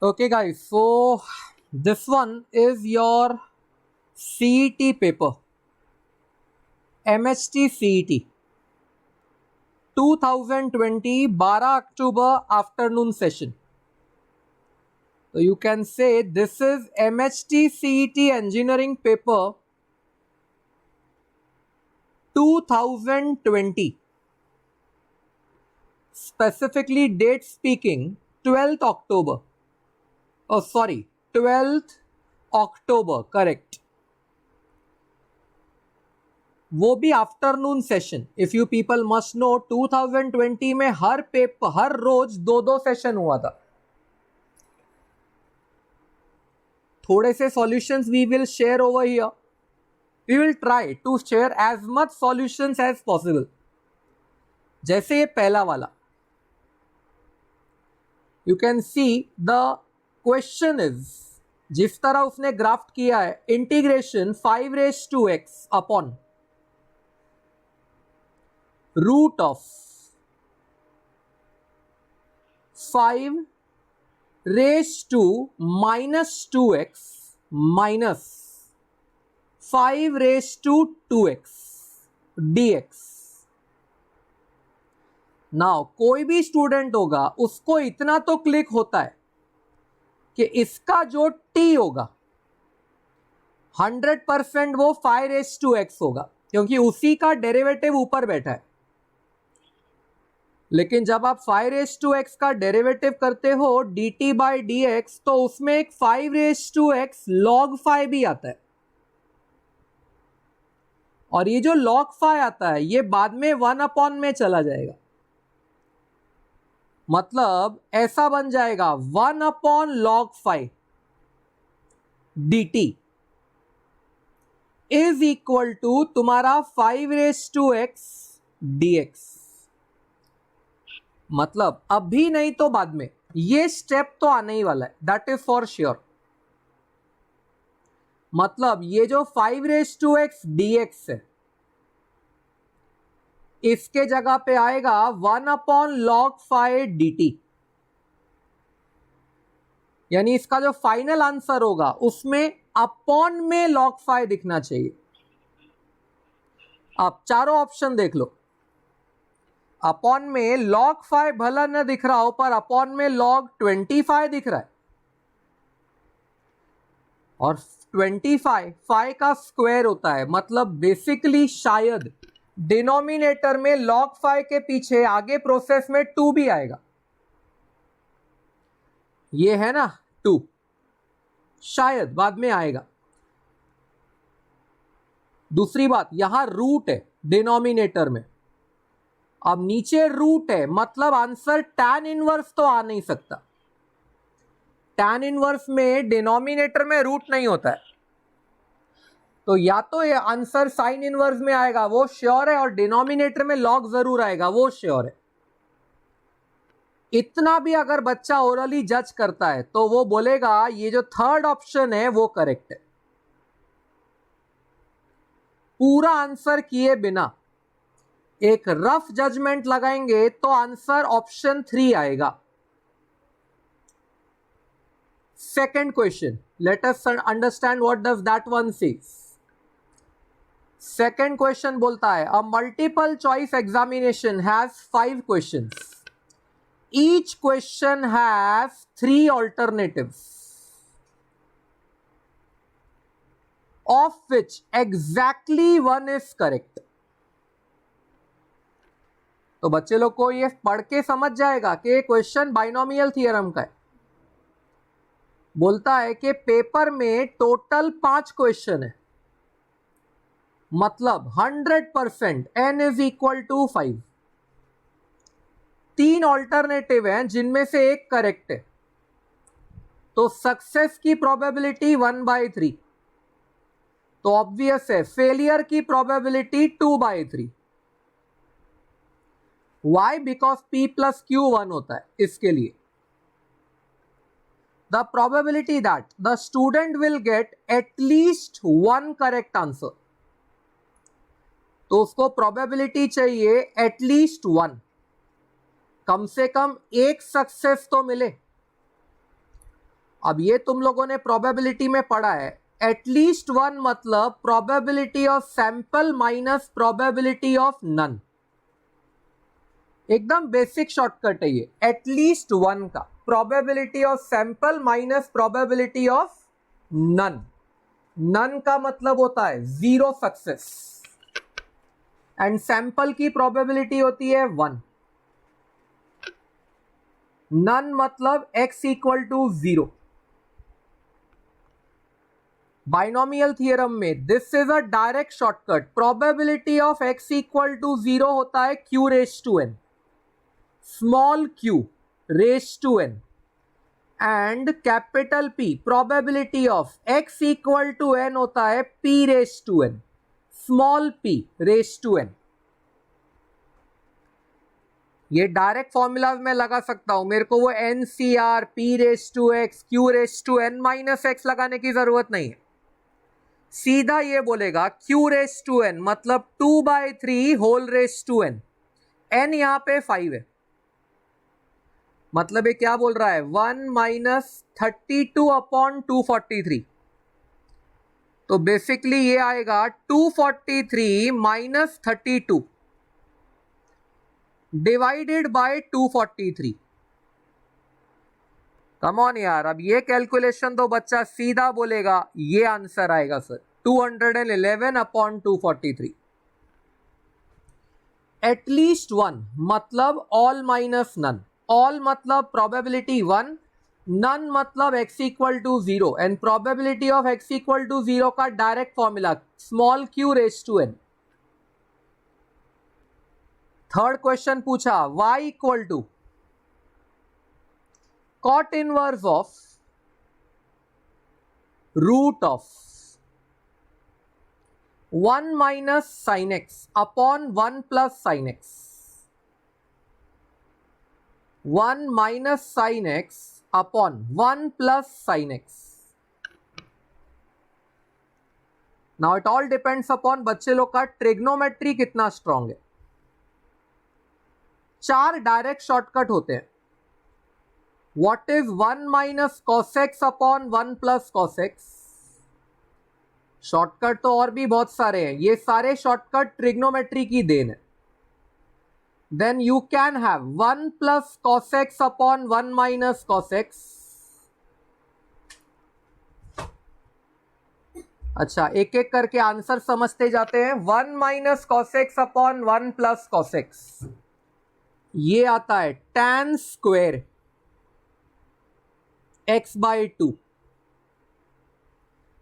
Okay, guys, so this one is your CET paper, MHT CET 2020 12 October afternoon session. So you can say this is MHT CET engineering paper 2020. Specifically date speaking 12th October. Oh sorry, 12th October, correct. वो भी afternoon session. If you people must know 2020 में हर रोज दो session हुआ था. थोड़े से solutions we will share over here. We will try to share as much solutions as possible. जैसे ये पहला वाला, you can see the question is, जिस तरह उसने ग्राफ्ट किया है, integration 5⁻² upon root of 5⁻² -2x minus 5⁻² dx. Now कोई भी स्टूडेंट होगा उसको इतना तो क्लिक होता है कि इसका जो t होगा 100% वो 5⁻² होगा, क्योंकि उसी का डेरिवेटिव ऊपर बैठा है. लेकिन जब आप 5⁻² का डेरिवेटिव करते हो dt/dx, तो उसमें एक 5⁻² log 5 भी आता है. और ये जो log 5 आता है ये बाद में 1 में चला जाएगा. मतलब ऐसा बन जाएगा 1/log 5 dt is equal to तुम्हारा 5⁻² dx. मतलब अभी नहीं तो बाद में ये स्टेप तो आने ही वाला है, दैट इज फॉर श्योर. मतलब ये जो 5⁻² dx है, इसके जगह पे आएगा 1/log 5 dt. यानी इसका जो फाइनल आंसर होगा उसमें अपॉन में log 5 दिखना चाहिए. आप चारों ऑप्शन देख लो. अपॉन में log 5 भला न दिख रहा हो, पर अपॉन में log 25 दिख रहा है. और 25 5 का स्क्वायर होता है. मतलब बेसिकली शायद डिनोमिनेटर में log 5 के पीछे आगे प्रोसेस में 2 भी आएगा. ये है ना 2, शायद बाद में आएगा. दूसरी बात, यहां रूट है डिनोमिनेटर में. अब नीचे रूट है, मतलब आंसर tan इनवर्स तो आ नहीं सकता. tan इनवर्स में डिनोमिनेटर में रूट नहीं होता है. तो या तो ये आंसर साइन इनवर्स में आएगा, वो श्योर है, और डिनोमिनेटर में लॉग जरूर आएगा, वो श्योर है. इतना भी अगर बच्चा ओरली जज करता है तो वो बोलेगा ये जो थर्ड ऑप्शन है वो करेक्ट है. पूरा आंसर किए बिना एक रफ जजमेंट लगाएंगे तो आंसर ऑप्शन 3 आएगा. Second question, let us understand what does that one says. Second question बोलता है, a multiple choice examination has 5 questions. Each question has 3 alternatives, of which exactly one is correct. तो बच्चे लोग को ये पढ़ के समझ जाएगा कि क्वेश्चन बाइनोमियल थियरम का है. बोलता है कि पेपर में टोटल 5 क्वेश्चन है. मतलब 100% n is equal to 5. 3 alternative हैं जिनमें से एक करेक्ट है. तो सक्सेस की प्रोबेबिलिटी 1/3. तो ऑब्वियस है फेलियर की probability 2/3. Why? Because p + q 1 होता है इसके लिए. The probability that the student will get at least 1 correct answer. तो उसको प्रोबेबिलिटी चाहिए एटलीस्ट 1, कम से कम एक सक्सेस तो मिले. अब ये तुम लोगों ने प्रोबेबिलिटी में पढ़ा है, एटलीस्ट वन मतलब probability of sample minus probability of none. एकदम बेसिक शॉर्टकट है ये, एटलीस्ट वन का probability of sample minus probability of none. None का मतलब होता है जीरो सक्सेस एंड सैंपल की प्रोबेबिलिटी होती है वन। नन मतलब x equal to zero. Binomial theorem में this is a direct shortcut. Probability of x equal to zero होता है q raise to n, small q raise to n, and capital P probability of x equal to n होता है p raise to n, small p raise to n। ये direct formula में लगा सकता हूं, मेरे को वो NCR P raise to x Q raise to n minus x लगाने की जरूरत नहीं है। सीधा ये बोलेगा Q रेस टू n मतलब 2/3 whole raise to n। n यहां पे 5 है, मतलब ये क्या बोल रहा है 1 माइनस 32 अपॉन 243। तो बेसिकली ये आएगा 243 minus 32 divided by 243। Come on यार, अब ये कैलकुलेशन तो बच्चा सीधा बोलेगा ये आंसर आएगा सर 211 अपॉन 243। एटलीस्ट वन मतलब ऑल माइनस नन। ऑल मतलब प्रोबेबिलिटी वन, नन मतलब x equal to zero, and probability of x equal to zero का direct formula small q raise to n। Third question पूछा y equal to cot inverse of root of 1 minus sine x upon 1 plus sine x. 1 minus sine x upon 1 plus sine x. Now it all depends upon बच्चे लोग का trigonometry कितना strong है। 4 direct shortcut होते हैं। What is 1 minus cos x upon 1 plus cos x. Shortcut तो और भी बहुत सारे हैं, ये सारे शॉर्टकट ट्रिग्नोमेट्री की देन है। Then you can have 1 plus cos x upon 1 minus cos x. अच्छा, एक एक करके आंसर समझते जाते हैं। 1 minus cos x upon 1 plus cos x, ये आता है tan square x by 2।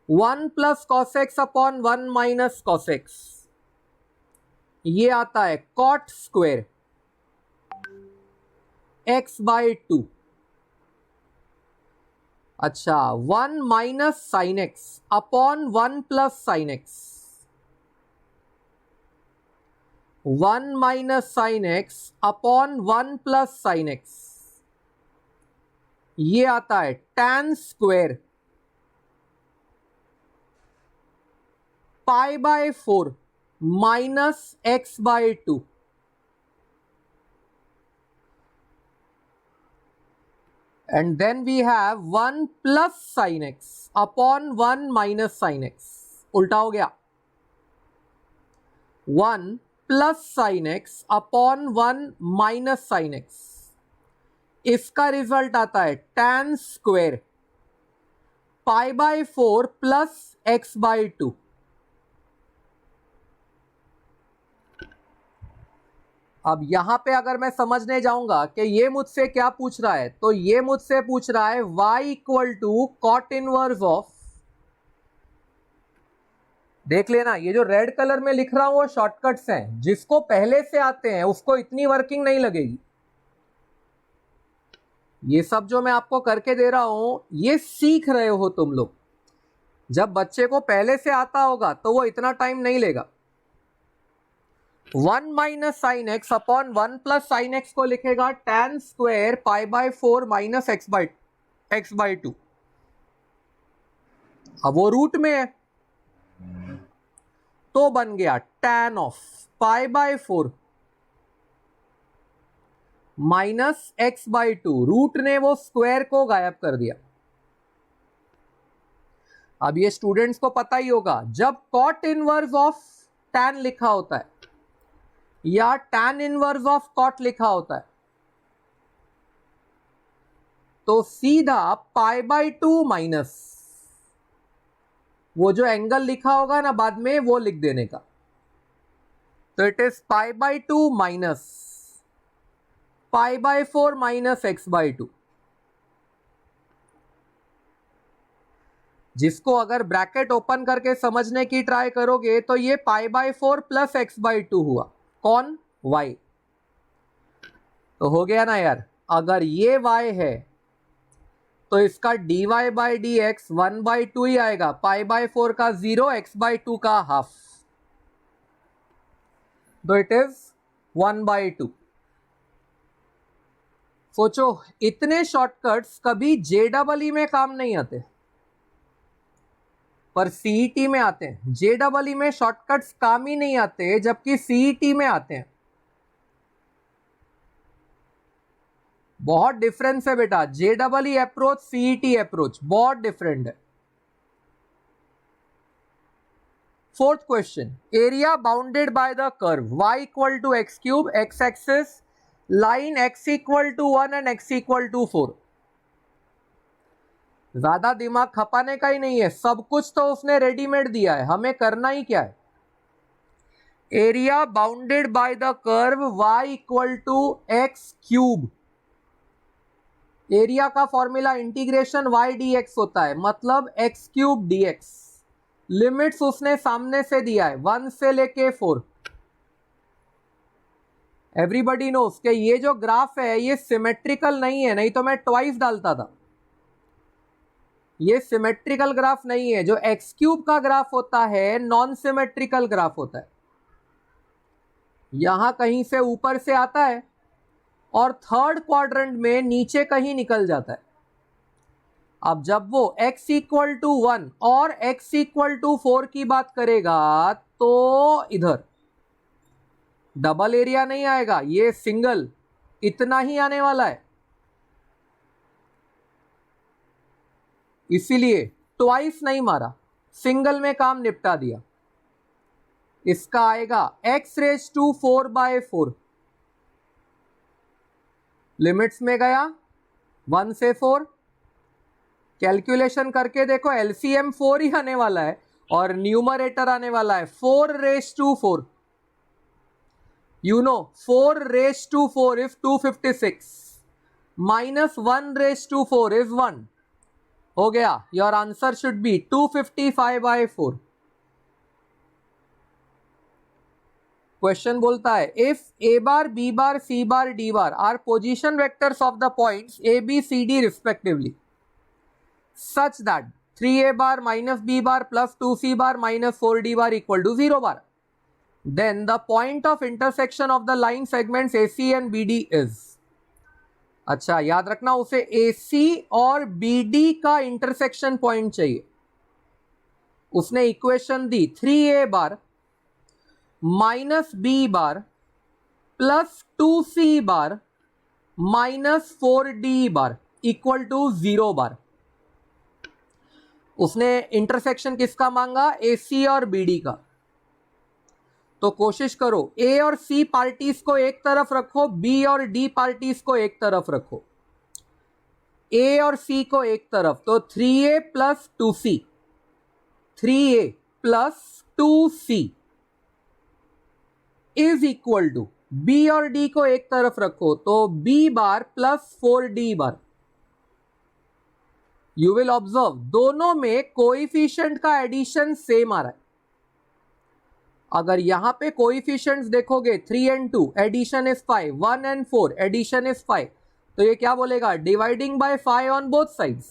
1 plus cos x upon 1 minus cos x, ये आता है कॉट स्क्वेयर x बाई 2। अच्छा, 1 minus sine x upon 1 plus sine x. 1 minus sine x upon 1 plus sine x, ये आता है tan square pi by 4 minus x by 2। And then we have 1 plus sine x upon 1 minus sine x. उल्टा हो गया, 1 plus sine x upon 1 minus sine x. इसका result आता है tan square pi by 4 plus x by 2। अब यहां पे अगर मैं समझने जाऊंगा कि ये मुझसे क्या पूछ रहा है, तो ये मुझसे पूछ रहा है y equal to cot inverse of. देख लेना, ये जो रेड कलर में लिख रहा हूं वो शॉर्टकट्स हैं, जिसको पहले से आते हैं उसको इतनी वर्किंग नहीं लगेगी। ये सब जो मैं आपको करके दे रहा हूं ये सीख रहे हो तुम लोग। जब बच्चे को पहले से आता होगा तो वो इतना टाइम नहीं लेगा। 1 minus sine x upon 1 plus sine x को लिखेगा tan square pi by 4 minus x by 2। अब वो रूट में है तो बन गया tan of pi by 4 minus x by 2। Root ने वो स्क्वायर को गायब कर दिया। अब ये स्टूडेंट्स को पता ही होगा, जब कॉट इनवर्स ऑफ टैन लिखा होता है या टैन इनवर्स ऑफ कॉट लिखा होता है तो सीधा पाई बाई 2 माइनस वो जो एंगल लिखा होगा ना बाद में वो लिख देने का। तो it is pi by 2 minus pi by 4 minus x by 2, जिसको अगर ब्रैकेट ओपन करके समझने की ट्राई करोगे तो ये pi by 4 plus x by 2 हुआ। कौन? y। तो हो गया ना यार, अगर ये y है तो इसका dy by D x 1 by 2 ही आएगा, पाई बाई 4 का 0, एक्स बाई 2 का हाफ, तो इट इज 1 बाई 2। सोचो, इतने शॉर्टकट्स कभी JEE में काम नहीं आते पर CET में आते हैं। JEE में शॉर्टकट्स काम ही नहीं आते जबकि CET में आते हैं। बहुत डिफरेंस है बेटा, JEE अप्रोच CET अप्रोच बहुत डिफरेंट है। Fourth question, area bounded by the curve y equal to x cube, x axis, line x equal to 1 and x equal to 4। ज्यादा दिमाग खपाने का ही नहीं है, सब कुछ तो उसने रेडीमेड दिया है, हमें करना ही क्या है। Area bounded by the curve y equal to x cube, area का फॉर्मूला इंटीग्रेशन y dx होता है, मतलब x क्यूब dx। लिमिट्स उसने सामने से दिया है 1 से लेके 4। एवरीबडी नोस कि ये जो ग्राफ है ये सिमेट्रिकल नहीं है, नहीं तो मैं ट्वाइस डालता था। ये सिमेट्रिकल ग्राफ नहीं है, जो एक्स क्यूब का ग्राफ होता है नॉन सिमेट्रिकल ग्राफ होता है। यहां कहीं से ऊपर से आता है और थर्ड क्वाड्रेंट में नीचे कहीं निकल जाता है। अब जब वो x इक्वल टू 1 और x इक्वल टू 4 की बात करेगा तो इधर डबल एरिया नहीं आएगा, ये सिंगल इतना ही आने वाला है। इसीलिए ट्वाइस नहीं मारा, सिंगल में काम निपटा दिया। इसका आएगा x raise to 4 by 4, limits में गया 1 से 4, कैलकुलेशन करके देखो एलसीएम 4 ही आने वाला है और न्यूमरेटर आने वाला है 4 raise to 4। You know 4 raised to 4 is 256 minus 1 raised to 4 is 1। हो गया, your answer should be 255 by 4। Question बोलता है if a bar, b bar, c bar, d bar are position vectors of the points a, b, c, d respectively such that 3a bar minus b bar plus 2c bar minus 4d bar equal to 0 bar, then the point of intersection of the line segments AC and BD is। अच्छा याद रखना, उसे AC और BD का intersection point चाहिए। उसने equation दी 3A bar minus B bar plus 2C bar minus 4D bar equal to 0 bar. उसने इंटरसेक्शन किसका मांगा? AC और BD का। तो कोशिश करो ए और सी पार्टीज को एक तरफ रखो, बी और डी पार्टीज को एक तरफ रखो, ए और सी को एक तरफ, तो 3a plus 2c, 3a plus 2c is equal to B और डी को एक तरफ रखो तो b bar plus 4d bar. You will observe दोनों में कोएफिशिएंट का एडिशन सेम आ रहा है। अगर यहां पे कोएफिशिएंट्स देखोगे 3 and 2 addition is 5, 1 and 4 addition is 5, तो ये क्या बोलेगा? Dividing by 5 on both sides.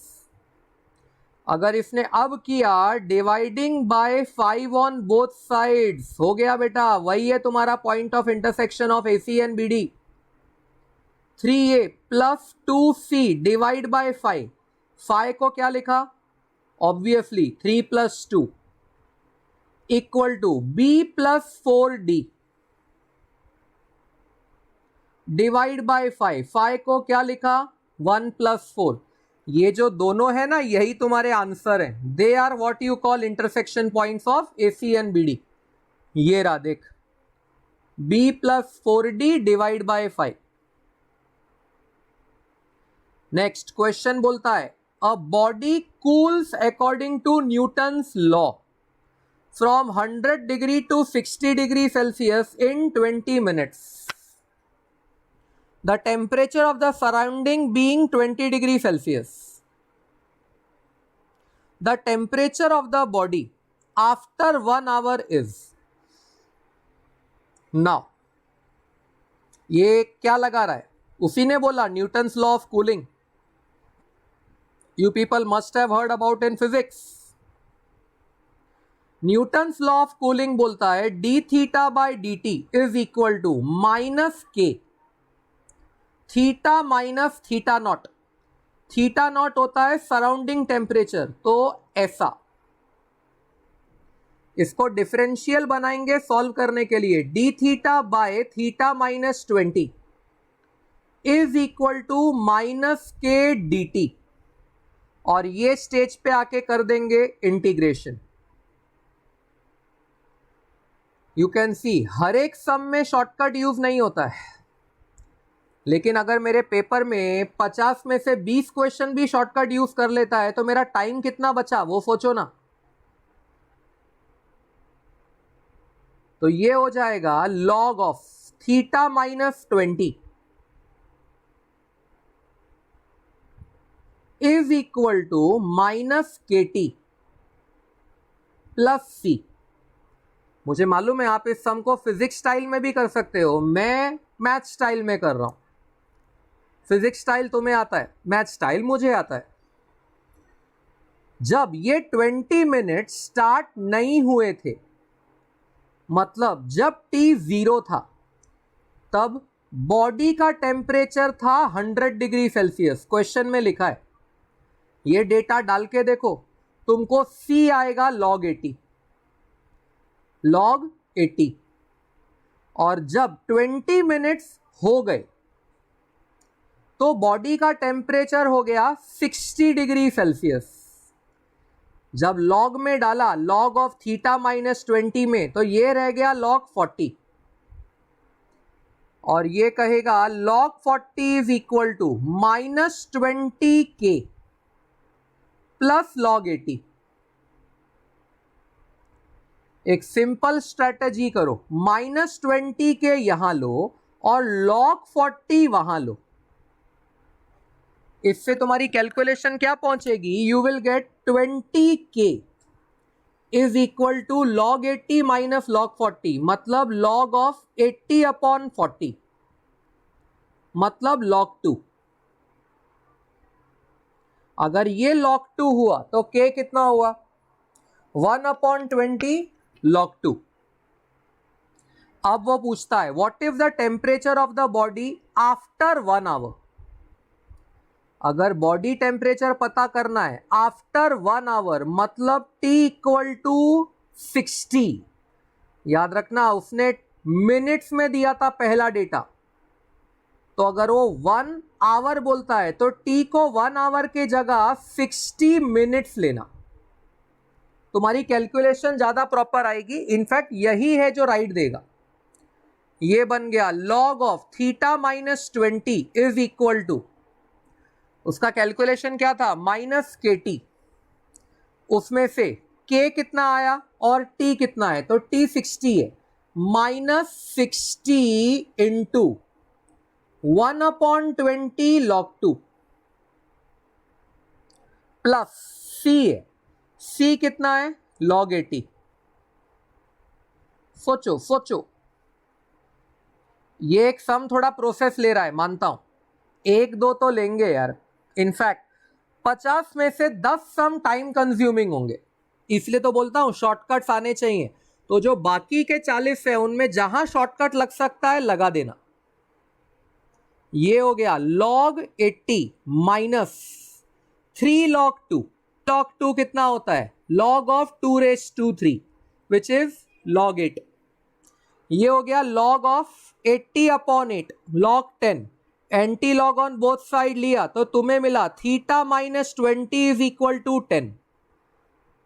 अगर इसने अब किया dividing by 5 on both sides, हो गया बेटा, वही है तुम्हारा point of intersection of AC and BD। 3a plus 2c divide by 5, 5 को क्या लिखा? Obviously 3 plus 2 equal to b plus 4d divide by 5, 5 को क्या लिखा? 1 प्लस 4। ये जो दोनों है ना, यही तुम्हारे आंसर है। They are what you call intersection points of AC and BD। ये रहा देख, B + 4D divide by 5। Next question बोलता है a body cools according to Newton's law from 100 degree to 60 degree Celsius in 20 minutes। The temperature of the surrounding being 20 degree Celsius. The temperature of the body after 1 hour is। Now, ये क्या लगा रहा है? उसी ने बोला Newton's law of cooling. You people must have heard about in physics। Newton's law of cooling बोलता है d theta by dt is equal to -k theta minus theta naught. Theta naught होता है सराउंडिंग टेम्परेचर, तो ऐसा। इसको differential बनाएंगे solve करने के लिए। D theta by theta -20 is equal to -k dt, और ये स्टेज पे आके कर देंगे इंटीग्रेशन। यू कैन सी हर एक सम में शॉर्टकट यूज नहीं होता है, लेकिन अगर मेरे पेपर में 50 में से 20 क्वेश्चन भी शॉर्टकट यूज कर लेता है तो मेरा टाइम कितना बचा वो सोचो ना। तो ये हो जाएगा log of theta -20 is equal to -kt plus c। मुझे मालूम है आप इस सम को फिजिक्स स्टाइल में भी कर सकते हो, मैं मैथ स्टाइल में कर रहा हूं। फिजिक्स स्टाइल तुम्हें आता है, मैथ स्टाइल मुझे आता है। जब ये 20 मिनट स्टार्ट नहीं हुए थे, मतलब जब T 0 था, तब बॉडी का टेम्परेचर था 100 डिग्री सेल्सियस। क्वेश्चन में लिखा है, ये डेटा डाल के देखो, तुमको C आएगा log 80। log 80। और जब 20 मिनट्स हो गए तो बॉडी का टेम्परेचर हो गया 60 डिग्री सेल्सियस। जब लॉग में डाला log ऑफ थीटा -20 में, तो ये रह गया log 40, और ये कहेगा log 40 is equal to -20k plus log 80। एक सिंपल स्ट्रेटेजी करो, -20k यहां लो और log 40 वहां लो। इससे तुम्हारी कैलकुलेशन क्या पहुंचेगी? You will get 20k is equal to log 80 minus log 40, मतलब log ऑफ 80/40, मतलब log 2। अगर ये log 2 हुआ तो k कितना हुआ? 1/20 log 2। अब वो पूछता है what is the temperature of the body after 1 hour. अगर बॉडी टेम्परेचर पता करना है आफ्टर 1 आवर, मतलब T इक्वल टू 60। याद रखना उसने मिनट्स में दिया था पहला डेटा, तो अगर वो 1 आवर बोलता है तो T को 1 आवर के जगह 60 मिनट्स लेना। तुम्हारी कैलकुलेशन ज्यादा प्रॉपर आएगी। इनफैक्ट यही है जो राइट देगा। ये बन गया log of theta -20 is equal to, उसका कैलकुलेशन क्या था? -kt। उसमें से k कितना आया और t कितना है? तो t 60 है, -60 इंटू 1/20 log 2 प्लस c है, c कितना है? log 80। सोचो सोचो, ये एक सम थोड़ा प्रोसेस ले रहा है, मानता हूं, 1-2 तो लेंगे यार। इनफैक्ट 50 में से 10 सम टाइम कंज्यूमिंग होंगे, इसलिए तो बोलता हूं शॉर्टकट्स आने चाहिए। तो जो बाकी के 40 है उनमें जहां शॉर्टकट लग सकता है लगा देना। ये हो गया log 80 माइनस 3 log 2। log 2 कितना होता है? log of 2⁻³ which is log 8। ये हो गया log of 80/8 log 10 anti log on both side लिया तो तुम्हें मिला थीटा माइनस 20 इज इक्वल टू 10,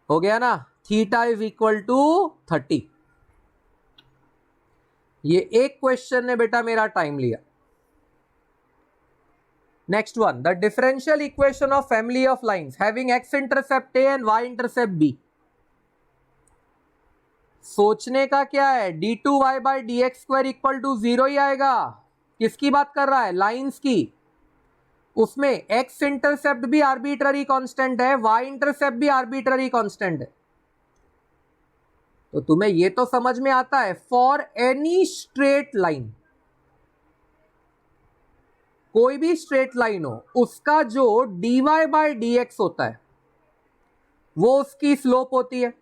हो गया ना, थीटा इज इक्वल टू 30। ये एक क्वेश्चन ने बेटा मेरा टाइम लिया। Next one, the differential equation of family of lines having x intercept A and y intercept B. सोचने का क्या है, d2y by D x square equal to 0 ही आएगा। किसकी बात कर रहा है, लाइंस की। उसमें x इंटरसेप्ट भी आर्बिट्ररी कांस्टेंट है, y इंटरसेप्ट भी आर्बिट्ररी कांस्टेंट है। तो तुम्हें ये तो समझ में आता है, फॉर एनी स्ट्रेट लाइन, कोई भी स्ट्रेट लाइन हो, उसका जो dy बाई डी एक्स होता है वो उसकी स्लोप होती है,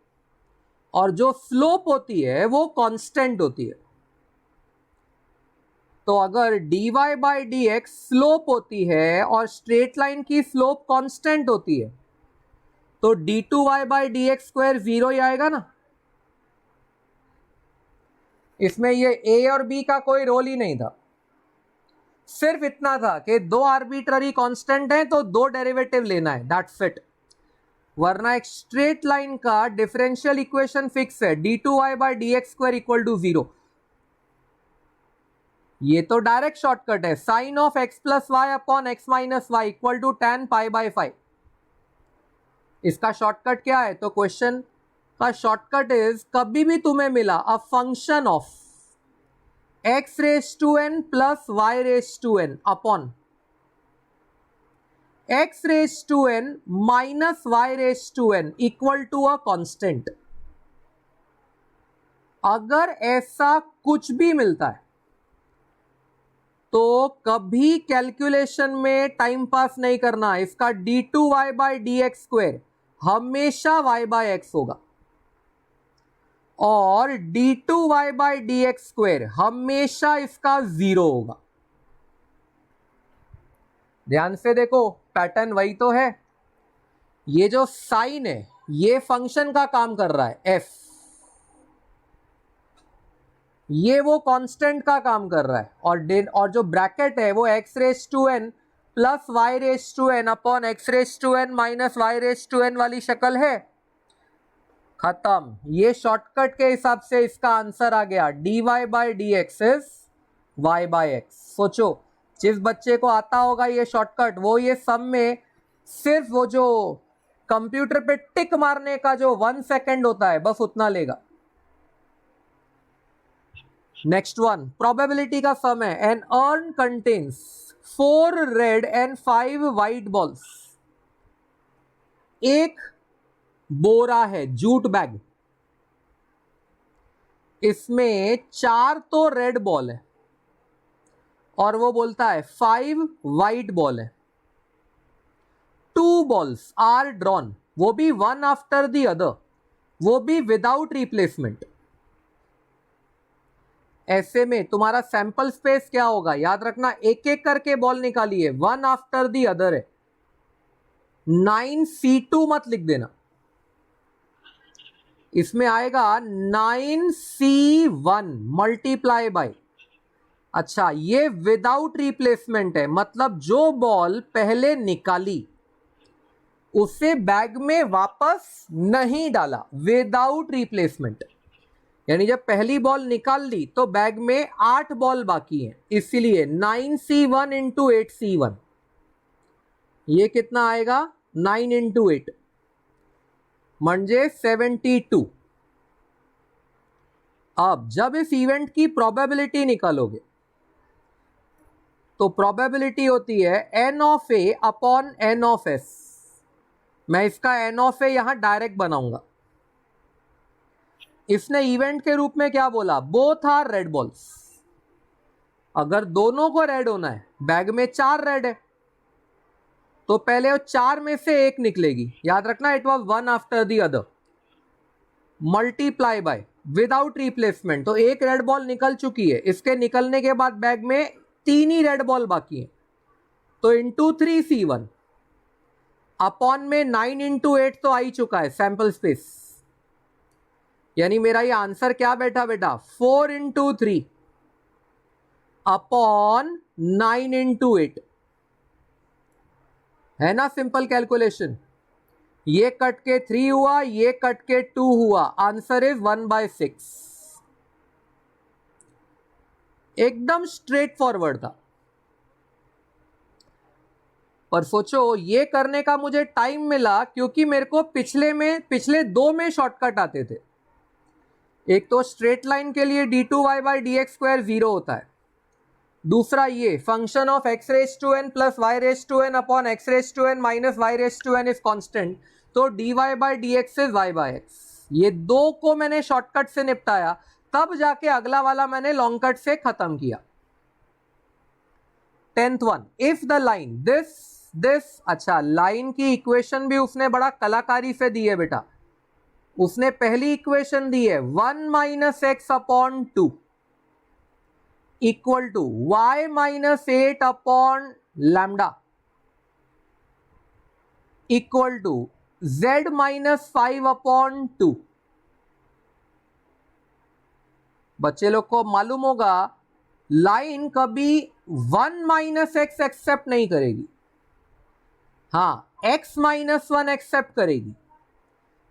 और जो स्लोप होती है वो कांस्टेंट होती है। तो अगर dy by D x slope होती है और स्ट्रेट लाइन की स्लोप कांस्टेंट होती है, तो d2y by D x square 0 ही आएगा ना। इसमें ये a और b का कोई रोल ही नहीं था, सिर्फ इतना था कि दो आर्बिट्ररी कांस्टेंट हैं तो दो डेरिवेटिव लेना है, दैट्स इट। वरना एक स्ट्रेट लाइन का डिफरेंशियल इक्वेशन फिक्स है, d2y by D x square equal to 0। ये तो डायरेक्ट शॉर्टकट है, sine of x plus y upon x minus y equal to tan pi by 5। इसका शॉर्टकट क्या है, तो क्वेश्चन का शॉर्टकट इज, कभी भी तुम्हें मिला a function of x raise to n plus y raise to n upon x raise to n minus y raise to n equal to a constant. अगर ऐसा कुछ भी मिलता है तो कभी कैलकुलेशन में टाइम पास नहीं करना। इसका d2y by D x square हमेशा y बाई एक्स होगा, और d2y by D x square हमेशा इसका 0 होगा। ध्यान से देखो, पैटर्न वही तो है। ये जो साइन है ये फंक्शन का काम कर रहा है f, ये वो कांस्टेंट का काम कर रहा है, और जो ब्रैकेट है वो x raise to n plus y raise to n upon x raise to n minus y raise to n वाली शक्ल है। खत्म। ये शॉर्टकट के हिसाब से इसका आंसर आ गया, dy by D x is y by x. सोचो, जिस बच्चे को आता होगा ये शॉर्टकट, वो ये सम में सिर्फ वो जो कंप्यूटर पे टिक मारने का जो 1 सेकेंड होता है बस उतना लेगा। नेक्स्ट वन, प्रोबेबिलिटी का सम है। An urn contains 4 red and 5 white balls. एक बोरा है, जूट बैग, इसमें 4 तो रेड बॉल है और वो बोलता है 5 व्हाइट बॉल है। 2 बॉल्स आर ड्रॉन, वो भी वन आफ्टर द अदर, वो भी विदाउट रिप्लेसमेंट। ऐसे में तुम्हारा सैंपल स्पेस क्या होगा, याद रखना, एक एक करके बॉल निकालिए, वन आफ्टर दी अदर है। 9c2 मत लिख देना, इसमें आएगा 9c1 मल्टीप्लाई बाय। अच्छा, ये विदाउट रिप्लेसमेंट है, मतलब जो बॉल पहले निकाली उसे बैग में वापस नहीं डाला, विदाउट रिप्लेसमेंट। यानी जब पहली बॉल निकाल ली तो बैग में 8 बॉल बाकी हैं, इसीलिए 9c1 इंटू 8c1, ये कितना आएगा, 9 इंटू 8 म्हणजे 72। अब जब इस इवेंट की प्रोबेबिलिटी निकालोगे तो प्रोबेबिलिटी होती है n of A upon n of s। मैं इसका n ऑफ ए यहां डायरेक्ट बनाऊंगा। इसने इवेंट के रूप में क्या बोला, बोथ आर रेड बॉल्स। अगर दोनों को रेड होना है, बैग में 4 रेड है, तो पहले वो 4 में से एक निकलेगी, याद रखना, it was one after the other, multiply by without replacement. तो एक रेड बॉल निकल चुकी है, इसके निकलने के बाद बैग में 3 ही रेड बॉल बाकी है, तो इंटू 3c1 अपॉन में 9 इंटू 8 तो आ ही चुका है सैंपल स्पेस। यानी मेरा ये आंसर क्या बैठा बेटा, 4 इंटू 3 अपॉन 9 into 8 है ना, सिंपल कैलकुलेशन। ये कट के 3 हुआ, ये कट के 2 हुआ, आंसर इज 1/6। एकदम स्ट्रेट फॉरवर्ड था। पर सोचो ये करने का मुझे टाइम मिला क्योंकि मेरे को पिछले दो में शॉर्टकट आते थे। एक तो स्ट्रेट लाइन के लिए d2y/dx² 0 होता है, दूसरा ये function of x⁻n plus y⁻n upon x⁻n minus y⁻n is constant, तो dy/dx इज y/x। ये दो को मैंने शॉर्टकट से निपटाया, तब जाके अगला वाला मैंने लॉन्ग कट से खत्म किया। 10th one, if the line this अच्छा, लाइन की इक्वेशन भी उसने बड़ा कलाकारी से दी है बेटा। उसने पहली इक्वेशन दी है 1 - x upon 2 equal to y - 8 upon lambda equal to z - 5 upon 2। बच्चे लोग को मालूम होगा लाइन कभी 1 - x एक्सेप्ट नहीं करेगी, हाँ x - 1 एक्सेप्ट करेगी।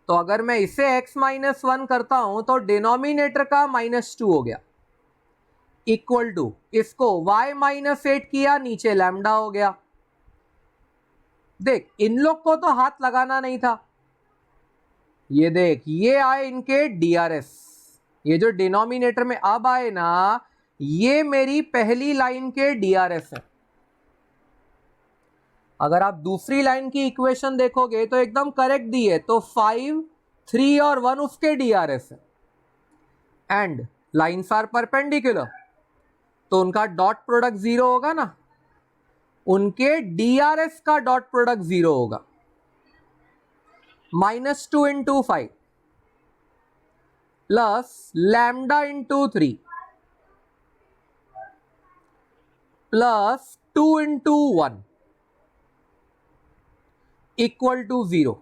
तो अगर मैं इसे x - 1 करता हूं तो डिनोमिनेटर का -2 हो गया, इक्वल टू इसको y - 8 किया, नीचे लैम्डा हो गया। देख इन लोग को तो हाथ लगाना नहीं था, ये देख ये आए इनके DRS, ये जो डिनोमिनेटर में अब आए ना, ये मेरी पहली लाइन के DRS है। अगर आप दूसरी लाइन की इक्वेशन देखोगे तो एकदम करेक्ट दी है, तो 5, 3 और 1 उसके DRS है। एंड लाइन्स आर परपेंडिकुलर, तो उनका डॉट प्रोडक्ट 0 होगा ना, उनके DRS का डॉट प्रोडक्ट 0 होगा। -2 into 5 plus lambda into 3 plus 2 into 1 equal to 0।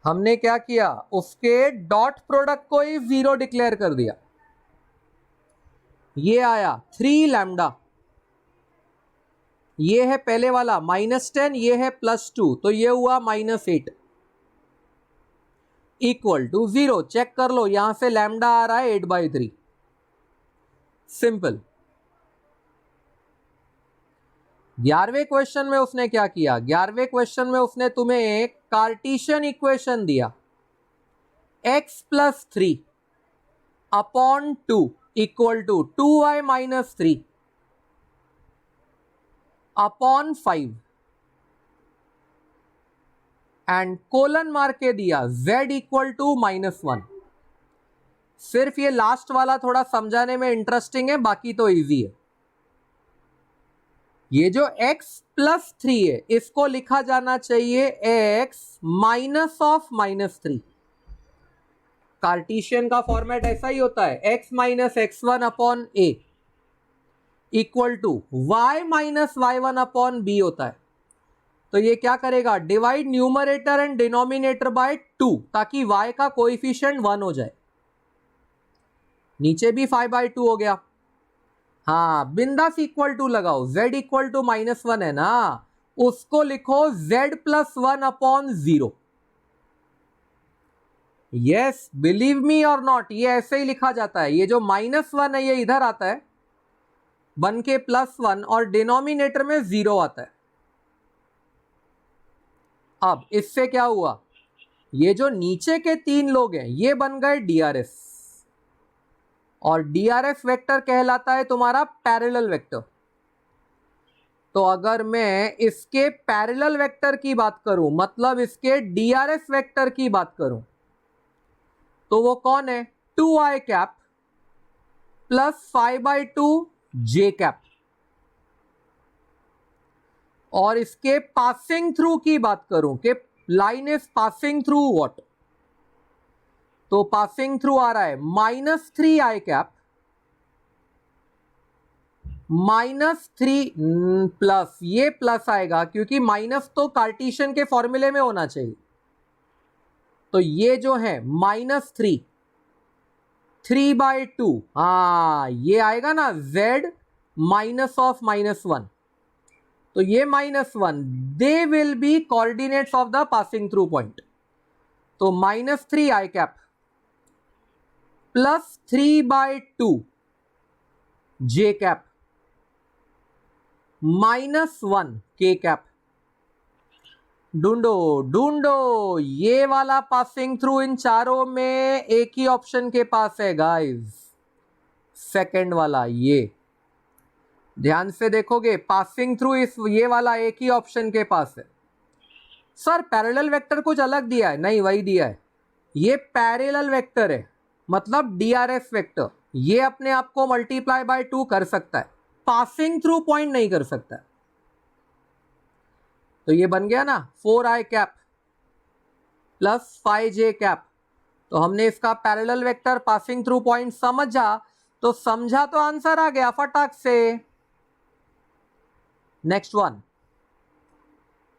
हमने क्या किया, उसके डॉट प्रोडक्ट को ही 0 डिक्लेयर कर दिया। ये आया 3 लैम्डा, ये है पहले वाला -10, ये है +2, तो ये हुआ -8 इक्वल टू 0। चेक कर लो, यहां से लैम्डा आ रहा है 8/3। सिंपल। 11वें क्वेश्चन में उसने क्या किया, 11वें क्वेश्चन में उसने तुम्हें एक कार्टेशियन इक्वेशन दिया, x + 3 upon 2 equal to 2y - 3 upon 5 and colon मार के दिया z इक्वल टू -1। सिर्फ ये लास्ट वाला थोड़ा समझाने में इंटरेस्टिंग है, बाकी तो इजी है। ये जो x + 3 है, इसको लिखा जाना चाहिए x माइनस ऑफ -3। कार्टेशियन का फॉर्मेट ऐसा ही होता है, x - x1 upon a equal to y - y1 upon b होता है। तो ये क्या करेगा, divide numerator and denominator by 2, ताकि y का कोएफिशिएंट 1 हो जाए। नीचे भी 5/2 हो गया। हाँ बिंदास इक्वल टू लगाओ, z इक्वल टू -1 है ना, उसको लिखो z + 1 upon 0। Yes, believe me और नॉट, ये ऐसे ही लिखा जाता है। ये जो -1 है ये इधर आता है बन के +1 और डिनोमिनेटर में 0 आता है। अब इससे क्या हुआ, ये जो नीचे के 3 लोग हैं ये बन गए DRS, और DRS वेक्टर कहलाता है तुम्हारा पैरेलल वेक्टर। तो अगर मैं इसके पैरेलल वेक्टर की बात करूं, मतलब इसके DRS वेक्टर की बात करूं, तो वो कौन है, 2i cap plus 5/2 j cap. और इसके पासिंग थ्रू की बात करूं कि line is passing through what, तो पासिंग थ्रू आ रहा है -3i कैप -3 प्लस, ये प्लस आएगा क्योंकि माइनस तो कार्टेशियन के फॉर्मूले में होना चाहिए। तो ये जो है -3 3/2, हाँ ये आएगा ना z माइनस ऑफ -1, तो ये -1 they will be coordinates of the passing through point. तो -3 i cap plus 3/2 j cap -1 k cap. ढूंढो ढूंढो, ये वाला पासिंग थ्रू इन चारों में एक ही ऑप्शन के पास है गाइस, सेकंड वाला। ये ध्यान से देखोगे, पासिंग थ्रू इस ये वाला एक ही ऑप्शन के पास है। सर पैरेलल वेक्टर कुछ अलग दिया है? नहीं, वही दिया है। ये पैरेलल वेक्टर है, मतलब डीआरएस वेक्टर। ये अपने आप को मल्टीप्लाई बाय 2 कर सकता है, पासिंग थ्रू पॉइंट नहीं कर सकता। तो ये बन गया ना 4i cap plus 5j cap. तो हमने इसका parallel vector passing through point समझा, तो समझा तो आंसर आ गया फटाक से। नेक्स्ट वन,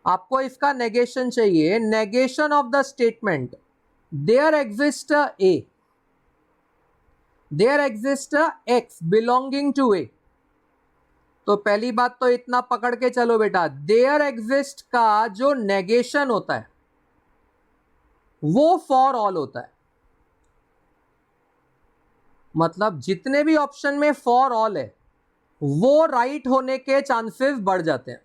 आपको इसका नेगेशन चाहिए। Negation of the statement there exist A, there exist x belonging to A. तो पहली बात तो इतना पकड़ के चलो बेटा, देयर एग्जिस्ट का जो नेगेशन होता है वो फॉर ऑल होता है। मतलब जितने भी ऑप्शन में फॉर ऑल है वो राइट होने के चांसेस बढ़ जाते हैं।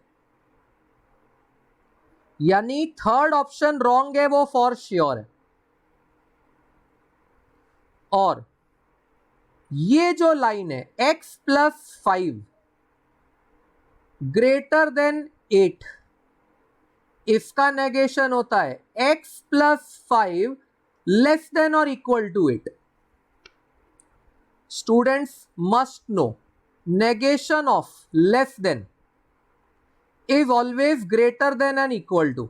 यानी थर्ड ऑप्शन रॉन्ग है वो फॉर श्योर है। और ये जो लाइन है x प्लस 5 ग्रेटर देन 8, इसका नेगेशन होता है x प्लस 5 लेस देन और equal to 8। Students must know negation of less than is always greater than and equal to.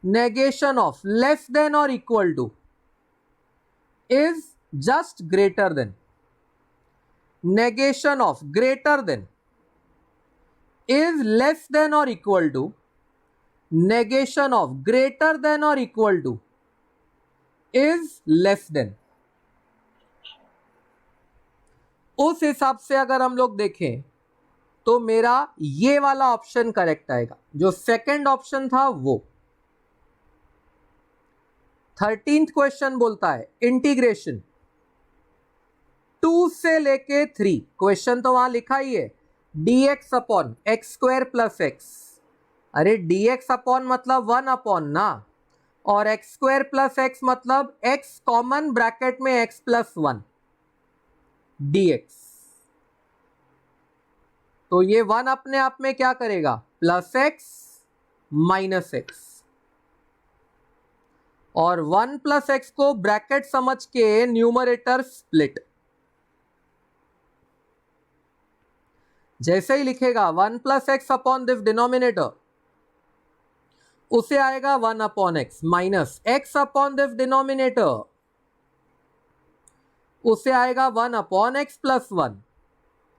Negation of less than or equal to is just greater than. Negation of greater than is less than or equal to. Negation of greater than or equal to is less than. उस हिसाब से अगर हम लोग देखें तो मेरा ये वाला ऑप्शन करेक्ट आएगा, जो सेकंड ऑप्शन था वो। 13th क्वेश्चन बोलता है इंटीग्रेशन 2 से लेके 3, क्वेश्चन तो वहां लिखा ही है dx upon x square plus x. अरे dx अपॉन मतलब 1 अपॉन ना, और एक्स स्क्वायर प्लस एक्स मतलब x कॉमन ब्रैकेट में x प्लस 1 dx। तो ये 1 अपने आप में क्या करेगा, प्लस x माइनस x, और 1 प्लस x को ब्रैकेट समझ के न्यूमरेटर स्प्लिट। जैसे ही लिखेगा 1 plus x upon this denominator, उसे आएगा 1 upon x minus x upon this denominator, उसे आएगा 1 अपॉन एक्स प्लस 1।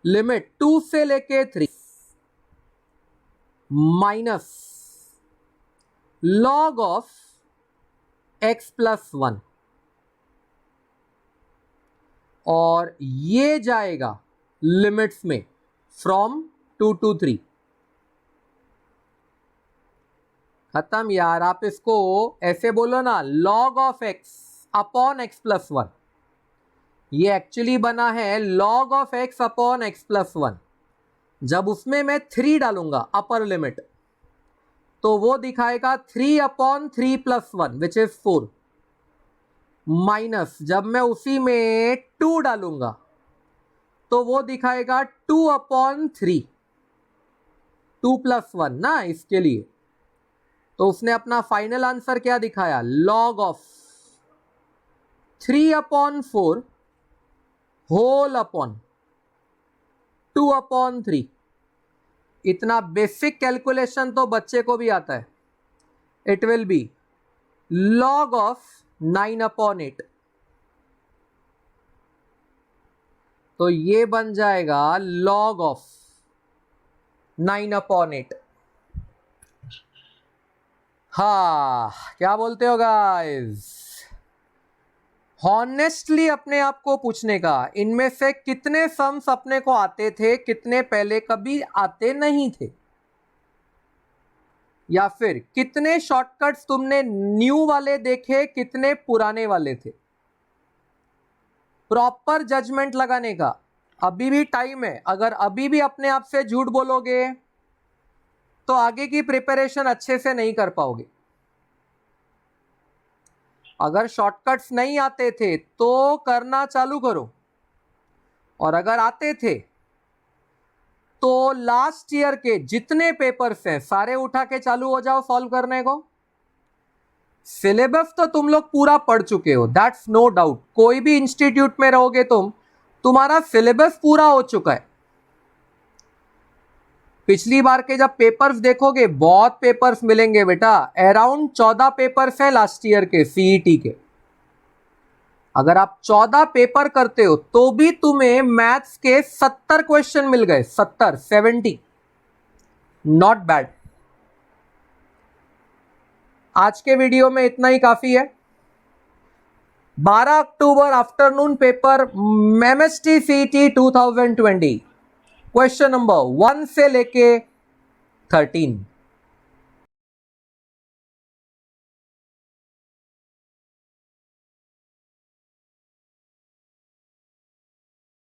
लिमिट 2 से लेके 3 minus log of x plus 1, और ये जाएगा लिमिट्स में फ्रॉम 2 to 3। खत्म यार। आप इसको ऐसे बोलो ना, log of x upon x plus 1। ये एक्चुअली बना है log of x upon x plus 1। जब उसमें मैं 3 डालूंगा अपर लिमिट, तो वो दिखाएगा 3 upon 3 plus 1 which is 4, minus जब मैं उसी में 2 डालूंगा तो वो दिखाएगा 2 अपॉन 3, 2 प्लस 1 ना इसके लिए। तो उसने अपना फाइनल आंसर क्या दिखाया, log of 3 upon 4 whole upon 2 upon 3। इतना बेसिक कैलकुलेशन तो बच्चे को भी आता है। It will be log of 9 upon 8। तो ये बन जाएगा लॉग ऑफ 9 अपॉन 8। हाँ, क्या बोलते हो गाइस, हॉनेस्टली अपने आप को पूछने का, इनमें से कितने सम्स अपने को आते थे, कितने पहले कभी आते नहीं थे, या फिर कितने शॉर्टकट्स तुमने न्यू वाले देखे, कितने पुराने वाले थे। प्रॉपर जजमेंट लगाने का अभी भी टाइम है। अगर अभी भी अपने आप से झूठ बोलोगे तो आगे की प्रिपरेशन अच्छे से नहीं कर पाओगे। अगर शॉर्टकट्स नहीं आते थे तो करना चालू करो, और अगर आते थे तो लास्ट ईयर के जितने पेपर्स हैं सारे उठा के चालू हो जाओ सॉल्व करने को। सिलेबस तो तुम लोग पूरा पढ़ चुके हो, दैट्स नो डाउट। कोई भी इंस्टीट्यूट में रहोगे तुम्हारा सिलेबस पूरा हो चुका है। पिछली बार के जब पेपर्स देखोगे बहुत पेपर्स मिलेंगे बेटा, अराउंड 14 पेपर्स हैं लास्ट ईयर के सीईटी के। अगर आप 14 पेपर करते हो तो भी तुम्हें मैथ्स के 70 क्वेश्चन मिल गए, 70 नॉट बैड। आज के वीडियो में इतना ही काफी है। 12 October afternoon paper MST CET 2020, question number 1 से लेके 13।